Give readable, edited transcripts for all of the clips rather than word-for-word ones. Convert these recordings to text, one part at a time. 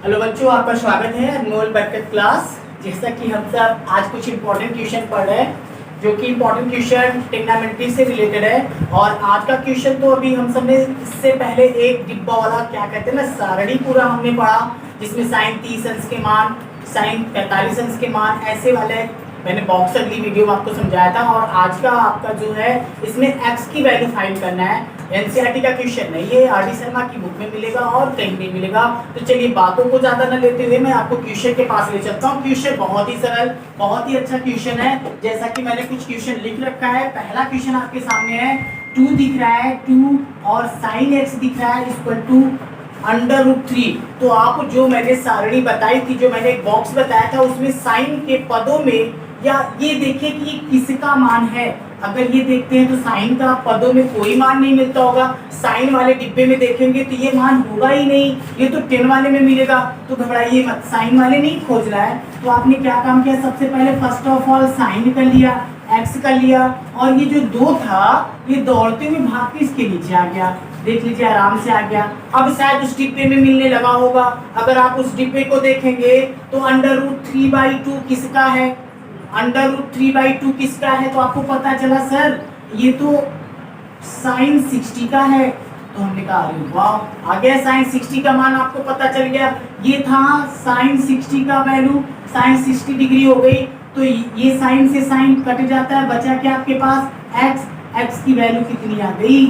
Hello बच्चों, आपका स्वागत है अनमोल बरकत क्लास। जैसा कि हम सब आज कुछ इम्पोर्टेंट क्वेश्चन पढ़ रहे हैं, जो कि इम्पोर्टेंट क्वेश्चन ट्रिग्नोमेट्री से रिलेटेड है। और आज का क्वेश्चन तो अभी हम सब ने इससे पहले एक डिब्बा वाला क्या कहते हैं ना, सारणी पूरा हमने पढ़ा, जिसमें साइन 30 अंश के मान, साइन 45 अंश के मान, ऐसे वाले मैंने बॉक्स अगली वीडियो में आपको समझाया था। और आज का आपका जो है इसमें एक्स की वैल्यू फाइंड करना है। एनसीईआरटी का क्वेश्चन है ये, आर डी शर्मा की बुक में मिलेगा और कहीं नहीं मिलेगा। तो चलिए बातों को ज्यादा न लेते हुए मैं आपको क्वेश्चन के पास ले चलता हूँ। क्वेश्चन बहुत ही सरल, बहुत ही अच्छा क्वेश्चन है। जैसा कि मैंने कुछ क्वेश्चन लिख रखा है। पहला क्वेश्चन आपके सामने है, 2 दिख रहा है, 2 और साइन एक्स दिख रहा है इक्वल टू √3। तो आप जो मैंने सारणी बताई थी, जो मैंने एक बॉक्स बताया था, उसमें साइन के पदों में, या ये देखिए कि ये किसका मान है। अगर ये देखते हैं तो साइन का पदों में कोई मान नहीं मिलता होगा। साइन वाले डिब्बे में देखेंगे तो ये मान होगा ही नहीं, ये तो 10 वाले में मिलेगा। तो घबराइए मत, साइन वाले नहीं खोजना है। तो आपने क्या काम किया, सबसे पहले फर्स्ट ऑफ ऑल साइन कर लिया, एक्स कर लिया, और ये जो 2 था ये दौड़ते हुए भाग के इसके नीचे आ गया। देख लीजिए आराम से आ गया। अब शायद उस डिब्बे में मिलने लगा होगा। अगर आप उस डिब्बे को देखेंगे तो √3/2 किसका है, √3/2 किसका है, तो आपको पता चला सर ये तो साइन 60 का है। तो हमने कहा अरे वाह, आ गया साइन 60 का मान, आपको पता चल गया। ये था साइन 60 का वैल्यू, साइन 60 डिग्री हो गई। तो ये साइन से साइन कट जाता है, बचा क्या आपके पास एक्स। एक्स की वैल्यू कितनी आ गई,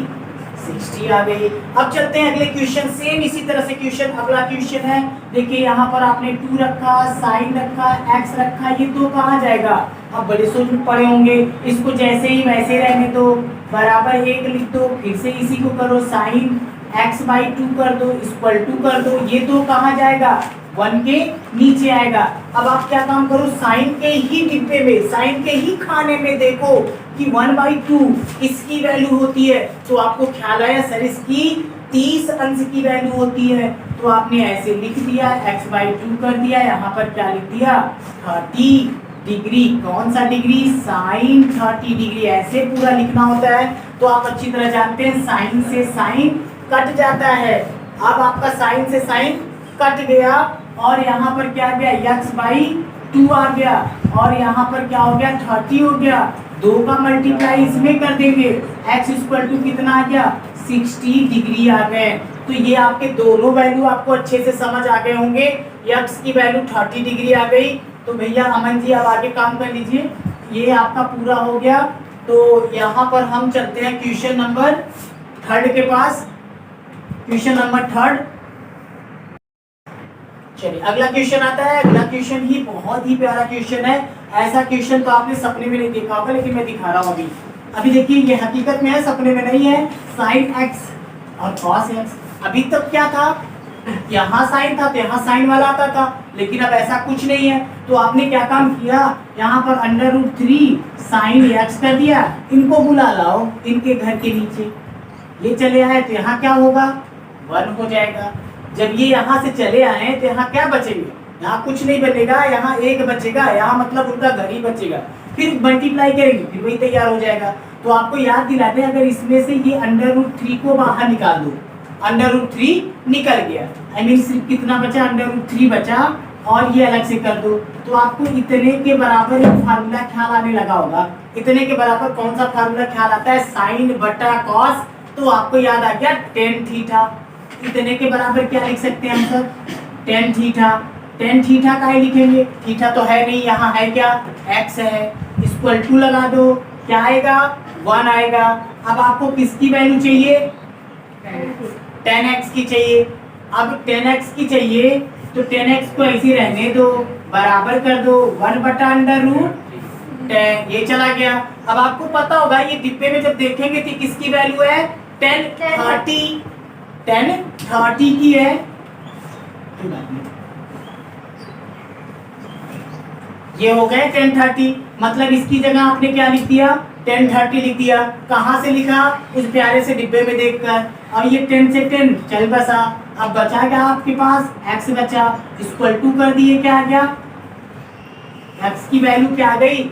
60 आ गई। अब चलते हैं अगले क्वेश्चन। सेम इसी तरह से क्वेश्चन, अगला क्वेश्चन है। देखिए यहाँ पर आपने 2 रखा, साइन रखा, एक्स रखा, ये 2 कहाँ जाएगा। अब बड़े सोच में पड़े होंगे, इसको जैसे ही वैसे रहने दो, बराबर 1 लिख दो, फिर से इसी को करो, साइन x/2 कर दो, इक्वल टू कर दो। ये 2 कहाँ जाएगा, 1 के नीचे आएगा। अब आप क्या काम करो, साइन के ही डिब्बे में, साइन के ही खाने में देखो कि 1/2 इसकी वैल्यू होती है। तो आपको ख्याल आया सर इसकी 30 अंश की वैल्यू होती है। तो आपने ऐसे लिख दिया, x/2 कर दिया, यहाँ पर क्या लिख दिया 30 डिग्री। कौन सा डिग्री, साइन 30 डिग्री। ऐसे पूरा लिखना होता है। तो आप अच्छी तरह जानते हैं साइन से साइन कट जाता है। अब आपका साइन से साइन कट गया और यहाँ पर क्या आ गया, x/2 आ गया, और यहाँ पर क्या हो गया 30 हो गया। 2 का मल्टीप्लाई इसमें कर देंगे, x इक्वल टू कितना आ गया 60 डिग्री आ गए। तो ये आपके दोनों वैल्यू आपको अच्छे से समझ आ गए होंगे। x की वैल्यू 30 डिग्री आ गई। तो भैया अमन जी अब आगे काम कर लीजिए, ये आपका पूरा हो गया। तो यहाँ पर हम चलते हैं क्वेश्चन नंबर 3 के पास। क्वेश्चन नंबर 3, चलिए अगला क्वेश्चन आता है। अगला क्वेश्चन ही बहुत ही प्यारा क्वेश्चन है। ऐसा क्वेश्चन तो आपने सपने में नहीं देखा होगा, लेकिन मैं दिखा रहा हूँ अभी। अभी देखिए ये हकीकत में है, सपने में नहीं है। साइन एक्स और कॉस एक्स, अभी तक क्या था, यहाँ साइन था तो यहाँ साइन वाला आता था, लेकिन अब ऐसा कुछ नहीं है। तो आपने क्या काम किया, यहाँ पर √3 साइन एक्स कर दिया। इनको बुला लाओ इनके घर के नीचे, ये चले आए तो यहाँ क्या होगा 1 हो जाएगा। जब ये यहाँ से चले आए तो यहाँ क्या बचेंगे, यहाँ कुछ नहीं बचेगा, यहाँ 1 बचेगा, यहाँ मतलब उनका घर ही बचेगा। फिर मल्टीप्लाई करेंगे, फिर वही तैयार हो जाएगा। तो आपको याद दिलाते हैं, अगर इसमें से ये √3 को बाहर निकाल दो, √3 निकल गया, आई मीन सिर्फ कितना बचा, √3 बचा, और ये अलग से कर दो। तो आपको इतने के बराबर एक फार्मूला ख्याल आने लगा होगा। इतने के बराबर कौन सा फार्मूला ख्याल आता है, साइन बटा कॉस। तो आपको याद आ गया tan थीटा। इतने के बराबर क्या लिख सकते हैं हम sir, tan theta. tan theta का ही लिखेंगे, थीटा तो है नहीं, यहाँ है क्या x है, इक्वल टू लगा दो, क्या आएगा 1 आएगा। अब आपको किसकी वैल्यू चाहिए, tan x की चाहिए। अब tan x की चाहिए तो tan x को ऐसे रहने दो, बराबर कर दो 1/√tan, ये चला गया। अब आपको पता होगा ये डिब्बे में जब देखेंगे तो किसकी वैल्यू है, tan 30 की है। ये हो गए tan 30, मतलब इसकी जगह आपने क्या लिख दिया, tan 30 लिख दिया। कहाँ से लिखा, उस प्यारे से डिब्बे में देखकर। और ये 10 से 10 चल बसा। अब बचा क्या आपके पास, x बचा, इक्वल टू कर दिए, क्या आ गया, x की वैल्यू क्या आ गई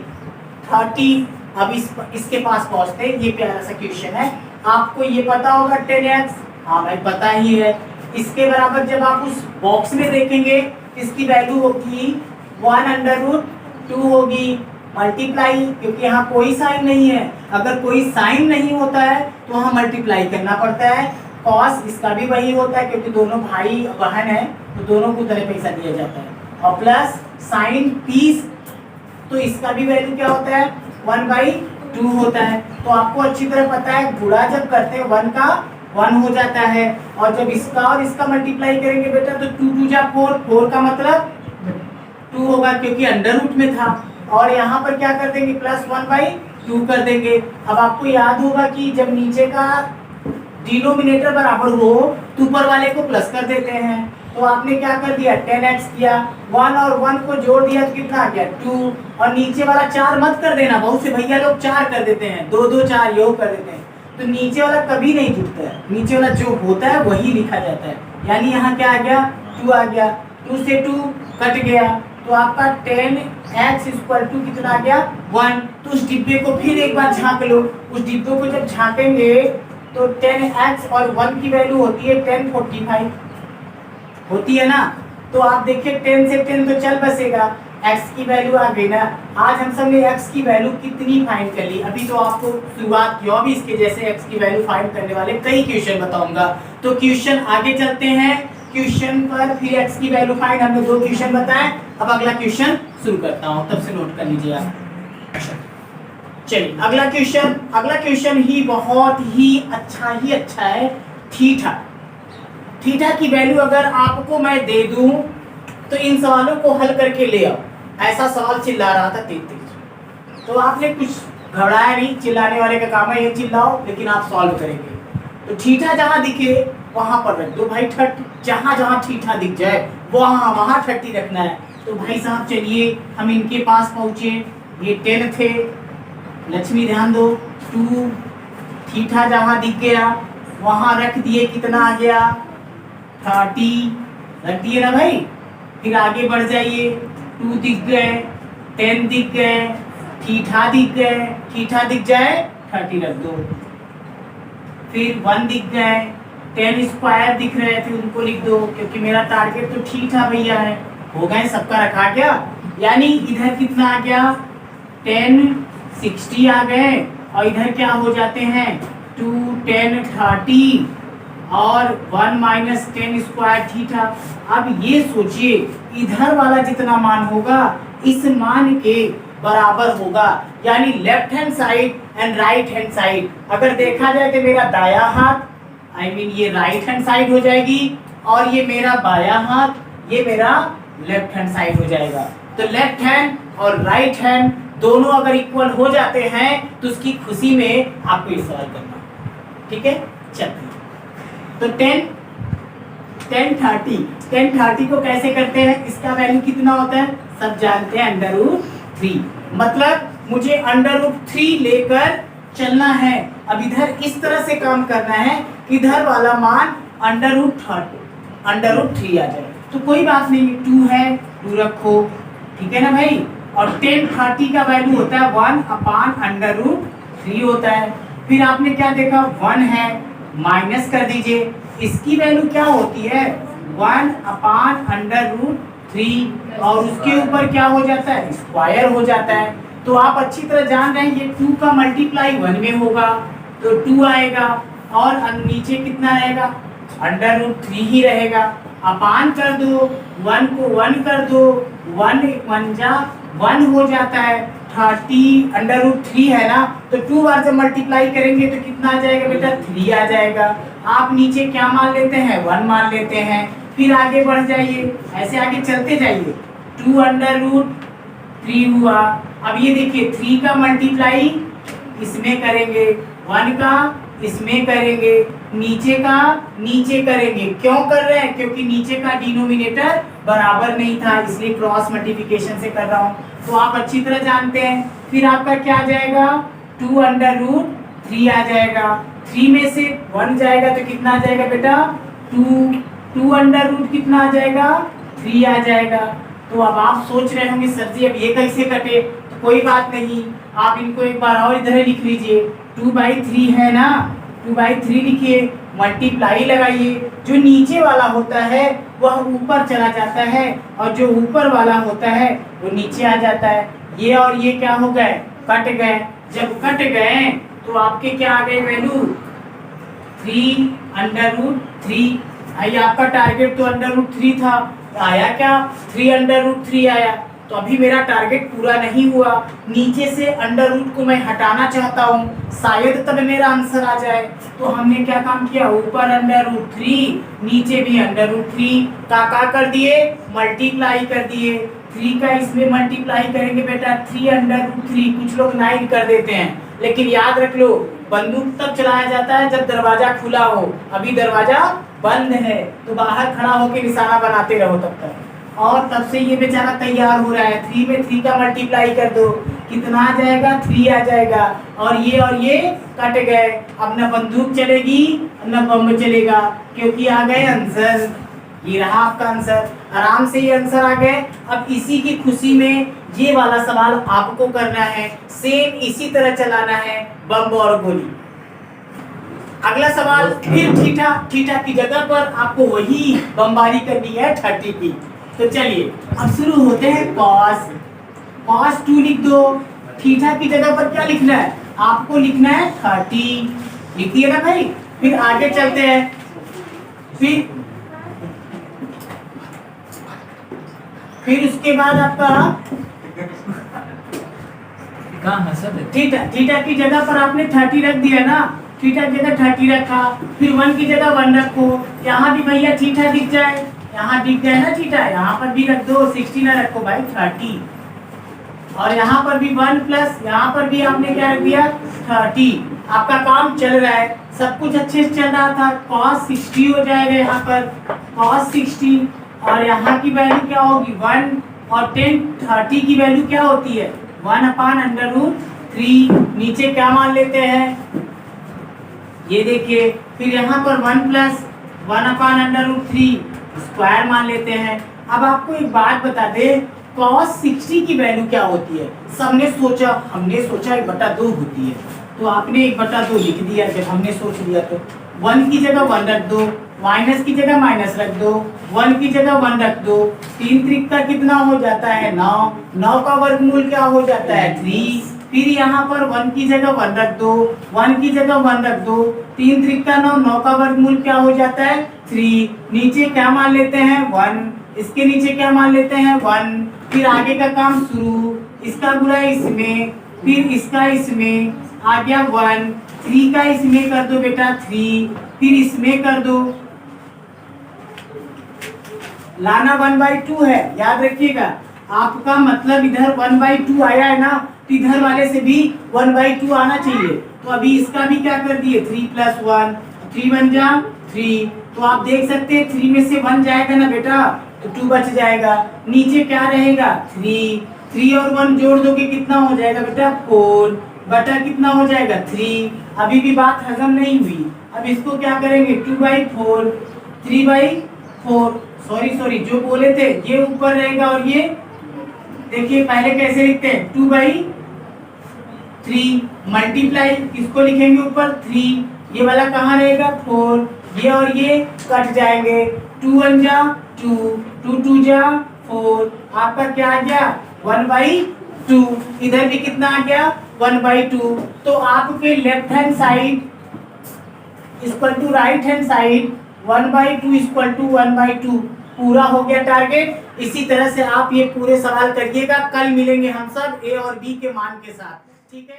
30। अब इसके पास पहुंचते हैं। ये प्यारा सा क्वेश्चन है, आपको ये पता होगा tan x, हाँ भाई पता ही है। इसके बराबर जब आप उस बॉक्स में देखेंगे इसकी वैल्यू होगी 1/√2 होगी, मल्टीप्लाई, क्योंकि यहाँ कोई साइन नहीं है, अगर कोई साइन नहीं होता है तो वहाँ मल्टीप्लाई करना पड़ता है। कॉस इसका भी वही होता है क्योंकि दोनों भाई बहन है तो दोनों को उतना पैसा दिया जाता है, और प्लस साइन 30, तो इसका भी वैल्यू क्या होता है 1/2 होता है। तो आपको अच्छी तरह पता है गुणा जब करते हैं 1 का 1 हो जाता है, और जब इसका और इसका मल्टीप्लाई करेंगे बेटा तो 2 2 जा 4, 4 का मतलब 2 होगा क्योंकि अंडर रूट में था, और यहाँ पर क्या कर देंगे +1/2 कर देंगे। अब आपको याद होगा कि जब नीचे का डिनोमिनेटर बराबर हो तो ऊपर वाले को प्लस कर देते हैं, तो आपने क्या कर दिया 10x किया, 1 और 1 को जोड़ दिया तो कितना आ गया 2, और नीचे वाला 4 मत कर देना, बहुत से भैया लोग 4 कर देते हैं, 2 2 4 योग कर देते हैं, तो नीचे वाला कभी नहीं जुड़ता है, नीचे वाला जो होता है वही लिखा जाता है। यानी यहाँ क्या आ गया 2 आ गया, 2 से 2 कट गया, तो आपका 10x = कितना आ गया 1। तो उस डिब्बे को फिर एक बार झांक लो, उस डिब्बे को जब झांकेंगे तो 10x और 1 की वैल्यू होती है 1045 होती है ना, तो आप देखिए 10 से 10 तो चल बसेगा, x की वैल्यू आ गई ना। आज हम सब ने x की वैल्यू कितनी फाइंड कर ली, अभी तो आपको शुरुआत की, और भी इसके जैसे x की वैल्यू फाइंड करने वाले कई क्वेश्चन बताऊंगा। तो क्वेश्चन आगे चलते हैं, क्वेश्चन पर फिर x की वैल्यू फाइंड, हमने 2 क्वेश्चन बताए, अब अगला क्वेश्चन शुरू करता हूं, तब से नोट कर लीजिए आप। चलिए अगला क्वेश्चन ही बहुत ही अच्छा है। थीटा की वैल्यू अगर आपको मैं दे दूं तो इन सवालों को हल करके ले आओ। ऐसा सवाल चिल्ला रहा था 33, तो आपने कुछ घबराया नहीं, चिल्लाने वाले का काम है ये चिल्लाओ, लेकिन आप सॉल्व करेंगे। तो थीटा जहां दिखे वहां पर रख दो भाई 30, जहां थीटा दिख जाए वहां 30 रखना है। तो भाई साहब चलिए हम इनके पास पहुंचे, ये 10 थे, लक्ष्मी ध्यान दो 2, थीटा जहां दिख गया वहां रख दिए, कितना आ गया 30 रख दिए ना भाई। फिर आगे बढ़ जाइए, 2 दिख गए, 10 दिख गए, थीटा दिख गए, थीटा दिख जाए 30 रख दो। फिर 1 दिख गए, 10 स्क्वायर दिख रहे थे उनको लिख दो, क्योंकि मेरा टारगेट तो थीटा भैया है। हो गए सबका रखा क्या, यानी इधर कितना आ गया 10 60 आ गए, और इधर क्या हो जाते हैं 2 10 30 और 1 - 10 स्क्वायर थीटा। अब ये सोचिए इधर वाला जितना मान होगा इस मान के बराबर होगा, यानी left hand side and right hand side अगर देखा जाए तो मेरा दायां हाथ ये राइट हैंड साइड हो जाएगी, और ये मेरा बायां हाथ ये मेरा लेफ्ट हैंड साइड हो जाएगा। तो लेफ्ट हैंड और राइट हैंड दोनों अगर इक्वल हो जाते हैं तो उसकी खुशी में आपको ये सवाल करना, ठीक है। चलिए तो 10 30 को कैसे करते हैं, इसका वैल्यू कितना होता है सब जानते हैं √3, मतलब मुझे √3 लेकर चलना है। अब इधर इस तरह से काम करना है, इधर वाला मान √3 आ जाए, तो कोई बात नहीं 2 है 2 रखो, ठीक है ना भाई। और 10 30 का वैल्यू होता है 1/√3 होता है। फिर आपने क्या देखा 1 है, माइनस कर दीजिए, इसकी वैल्यू क्या होती है 1/√3, और उसके ऊपर क्या हो जाता है स्क्वायर हो जाता है। तो आप अच्छी तरह जान रहे हैं ये 2 का मल्टीप्लाई 1 में होगा तो 2 आएगा, और नीचे कितना रहेगा √3 ही रहेगा। अपान कर दो, 1 को 1 कर दो, 1 1 जा 1 हो जाता है, 30 √3 है ना, तो 2 बार जब मल्टीप्लाई करेंगे तो कितना आ जाएगा बेटा 3 आ जाएगा। आप नीचे क्या मान लेते हैं 1 मान लेते हैं, फिर आगे बढ़ जाइए, ऐसे आगे चलते जाइए, 2 √3 हुआ। अब ये देखिए 3 का मल्टीप्लाई इसमें करेंगे, 1 का इसमें करेंगे, नीचे का नीचे करेंगे। क्यों कर रहे हैं, क्योंकि नीचे का डिनोमिनेटर बराबर नहीं था, इसलिए क्रॉस मल्टीप्लिकेशन से कर रहा हूँ, तो आप अच्छी तरह जानते हैं। फिर आपका क्या आ जाएगा 2 √3 आ जाएगा, 3 में से 1 जाएगा तो कितना आ जाएगा बेटा 2 √, कितना आ जाएगा 3 आ जाएगा। तो अब आप सोच रहे होंगे सर जी अब ये कैसे कटे, तो कोई बात नहीं, आप इनको एक बार और इधर लिख लीजिए, 2/3 है ना, 2/3 लिखिए, मल्टीप्लाई लगाइए, जो नीचे वाला होता है वह ऊपर चला जाता है और जो ऊपर वाला होता है वो नीचे आ जाता है। ये और ये क्या हो गए, कट गए। जब कट गए तो आपके क्या आ गए वैल्यू, 3√3। आइए आपका टारगेट तो √3 था, आया क्या 3√3 आया। तो अभी मेरा टारगेट पूरा नहीं हुआ, नीचे से √रूट को मैं हटाना चाहता हूँ, शायद तब मेरा आंसर आ जाए। तो हमने क्या काम किया, ऊपर √3 नीचे भी √3 का कर दिए, मल्टीप्लाई कर दिए। 3 का इसमें मल्टीप्लाई करेंगे बेटा 3√3, कुछ लोग 9 कर देते हैं, लेकिन याद रख लो बंदूक तब चलाया जाता है जब दरवाजा खुला हो, अभी दरवाजा बंद है तो बाहर खड़ा होकर निशाना बनाते रहो तब तक। और तब से ये बेचारा तैयार हो रहा है। 3 में 3 का मल्टीप्लाई कर दो, कितना आ जाएगा, 3 आ जाएगा। और ये कट गए। अब न बंदूक चलेगी न बम चलेगा, क्योंकि आ गए आंसर। ये रहा आपका आंसर, आराम से ये आंसर आ गए। अब इसी की खुशी में ये वाला सवाल आपको करना है, सेम इसी तरह चलाना है, बम और गोली। अगला सवाल फिर थीटा की जगह पर आपको वही बमबारी करनी है 30 की। तो चलिए अब शुरू होते हैं। cos 2 लिख दो, थीटा की जगह पर क्या लिखना है, आपको लिखना है 30, लिख दिए ना भाई। फिर आगे चलते हैं, फिर उसके बाद आपका थीटा की जगह पर आपने 30 रख दिया ना, थीटा की जगह 30 रखा, फिर 1 की जगह 1 रखो। यहाँ भी भैया थीटा दिख जाए, यहाँ दिख जाए ना थीटा, यहाँ पर भी रख दो, 60 ना रखो भाई 30। और यहाँ पर भी 1 प्लस, यहाँ पर भी आपने क्या रख दिया 30। आपका काम चल रहा है, सब कुछ अच्छे से चल रहा था। cos 60 हो जाएगा यहाँ पर, cos 60। और यहाँ की वैल्यू क्या होगी 1, और 30 की वैल्यू क्या होती है 1/√3। नीचे क्या मान लेते हैं, ये देखिए। फिर यहाँ पर 1 प्लस 1/√3 स्क्वायर मान लेते हैं। अब आपको एक बात बता दे, cos 60 की वैल्यू क्या होती है। हमने सोचा 1/2 होती है, तो आपने 1/2 लिख दिया। जब हमने सोच लिया तो 1 की जगह 1 रख दो, माइनस की जगह माइनस रख दो, 1 की जगह 1 रख दो। 3 त्रिक का कितना हो जाता है 9, 9 का वर्गमूल क्या हो जाता है 3। फिर यहाँ पर 1 की जगह 1 रख दो, 1 की जगह 1 रख दो। 3 त्रिक का 9, 9 का वर्गमूल क्या हो जाता है 3। नीचे क्या मान लेते हैं 1, इसके नीचे क्या मान लेते हैं 1। फिर आगे का काम शुरू, इसका गुणा इसमें, फिर इसका इसमें, आ गया 1। 3 का इसमें कर दो बेटा 3, फिर इसमें कर दो, लाना 1/2 है, याद रखिएगा। आपका मतलब इधर 1/2 आया है ना, तो इधर वाले से भी 1/2 आना चाहिए। तो अभी इसका भी क्या कर दिए 3 + 1, 3 बन जा 3। तो आप देख सकते हैं 3 में से 1 जाएगा ना बेटा, तो 2 बच जाएगा। नीचे क्या रहेगा 3 और 1 जोड़ दोगे कितना हो जाएगा बेटा 4 बटा कितना हो जाएगा 3। अभी भी बात हजम नहीं हुई। अब इसको क्या करेंगे 2/4, 3/4, सॉरी जो बोले थे ये ऊपर रहेगा, और ये देखिए पहले कैसे लिखते हैं 2/3 मल्टीप्लाई, किसको लिखेंगे ऊपर 3, ये वाला कहाँ रहेगा 4, ये और ये कट जाएंगे। 2 1 जा 2, 2 2 जा 4, आपका क्या आ गया 1/2। इधर भी कितना आ गया 1/2। तो आपके left hand side equal to right hand side 1/2 equal to 1/2 पूरा हो गया टारगेट। इसी तरह से आप ये पूरे सवाल करिएगा। कल मिलेंगे हम सब ए और बी के मान के साथ, ठीक है।